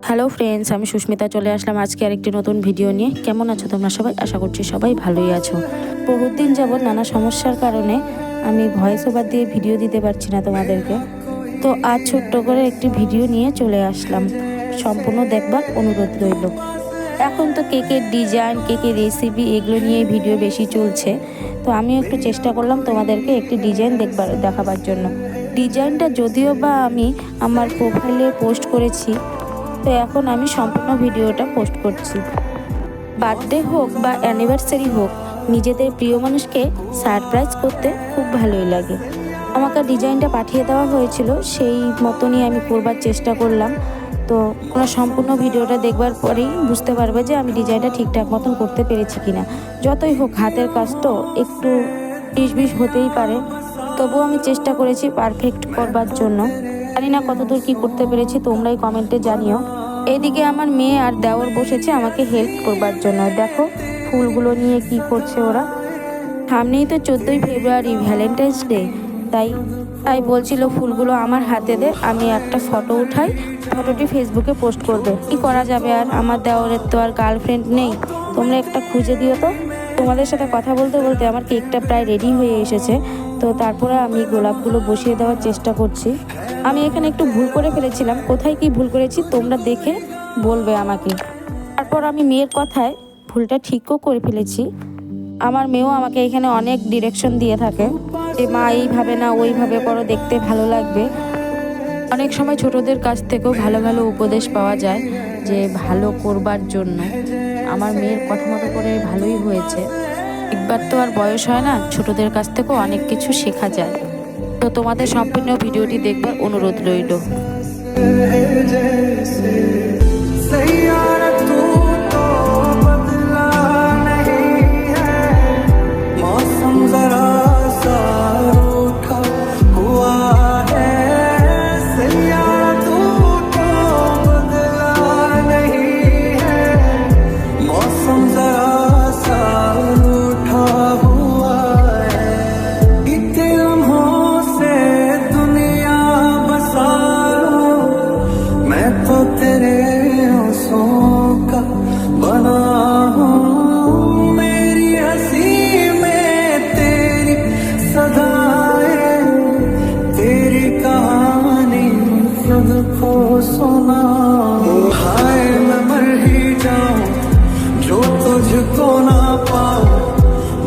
Hello friends, আমি সুস্মিতা চলে আসলাম আজকে আরেকটি নতুন ভিডিও নিয়ে। কেমন আছো তোমরা সবাই? আশা করছি সবাই ভালোই আছো। বহুত দিন যাবৎ নানা সমস্যার কারণে আমি ভয়েস ওভার দিয়ে ভিডিও দিতে পারছি না তোমাদেরকে। তো আজ ছোট্ট করে একটি ভিডিও নিয়ে চলে আসলাম, সম্পূর্ণ দেখবার অনুরোধ রইল। এখন তো কেকের ডিজাইন, কেকের রেসিপি এগুলো নিয়ে ভিডিও বেশি চলছে। তো আমি একটু চেষ্টা করলাম তোমাদেরকে একটি ডিজাইন দেখাবার জন্য। ডিজাইনটা যদিও বা আমি আমার প্রোফাইলে পোস্ট করেছি, তো এখন আমি সম্পূর্ণ ভিডিওটা পোস্ট করছি। বার্থডে হোক বা অ্যানিভার্সারি হোক, নিজেদের প্রিয় মানুষকে সারপ্রাইজ করতে খুব ভালোই লাগে। আমাকে ডিজাইনটা পাঠিয়ে দেওয়া হয়েছিল, সেই মতনই আমি করবার চেষ্টা করলাম। তো তোমরা সম্পূর্ণ ভিডিওটা দেখবার পরেই বুঝতে পারবে যে আমি ডিজাইনটা ঠিকঠাক মতন করতে পেরেছি কিনা। যতই হোক হাতের কাজ তো একটু 20-20 হতেই পারে, তবুও আমি চেষ্টা করেছি পারফেক্ট করবার জন্য। জানি না কতদূর কি করতে পেরেছি, তোমরাই কমেন্টে জানিও। এইদিকে আমার মেয়ে আর দেওর বসেছে আমাকে হেল্প করবার জন্য। দেখো ফুলগুলো নিয়ে কি করছে ওরা। সামনেই তো 14ই ফেব্রুয়ারি, ভ্যালেন্টাইন্স ডে। তাই বলছিল ফুলগুলো আমার হাতে দে, আমি একটা ফটো উঠাই, ফটোটি ফেসবুকে পোস্ট করবে। কি করা যাবে, আর আমার দেওরের তো আর গার্লফ্রেন্ড নেই। তোমরা একটা খুঁজে দিও তো। তোমাদের সাথে কথা বলতে বলতে আমার কেকটা প্রায় রেডি হয়ে এসেছে। তো তারপরে আমি গোলাপগুলো বসিয়ে দেওয়ার চেষ্টা করছি। আমি এখানে একটু ভুল করে ফেলেছিলাম, কোথায় কি ভুল করেছি তোমরা দেখে বলবে আমাকে। তারপর আমি মেয়ের কথায় ভুলটা ঠিকও করে ফেলেছি। আমার মেয়েও আমাকে এখানে অনেক ডিরেকশন দিয়ে থাকে যে মা এইভাবে না ওইভাবে করো, দেখতে ভালো লাগবে। অনেক সময় ছোটদের কাছ থেকেও ভালো ভালো উপদেশ পাওয়া যায় যে ভালো করবার জন্য। আমার মেয়ের কথা মতো করে ভালোই হয়েছে। একবার তো আর বয়স হয় না, ছোটদের কাছ থেকেও অনেক কিছু শেখা যায়। তো তোমাদের সম্পূর্ণ ভিডিওটি দেখবার অনুরোধ রইল। सुना हाय मैं मर ही जाऊं जो तुझको ना पाऊं,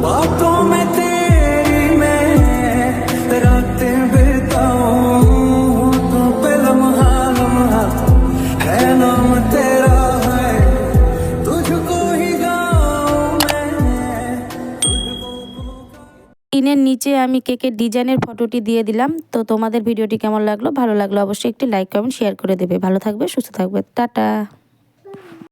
बातों में तेरी मैं रातें बिताऊं। तो पे लम्हा लम्हा है नाम तेरा है, तुझको ही गाऊं मैं तुझको। স্ক্রিনের নিচে আমি কেকের ডিজাইনের ফটোটি দিয়ে দিলাম। তো তোমাদের ভিডিওটি কেমন লাগলো? ভালো লাগলো অবশ্যই একটি লাইক, কমেন্ট, শেয়ার করে দেবে। ভালো থাকবে, সুস্থ থাকবে, টাটা।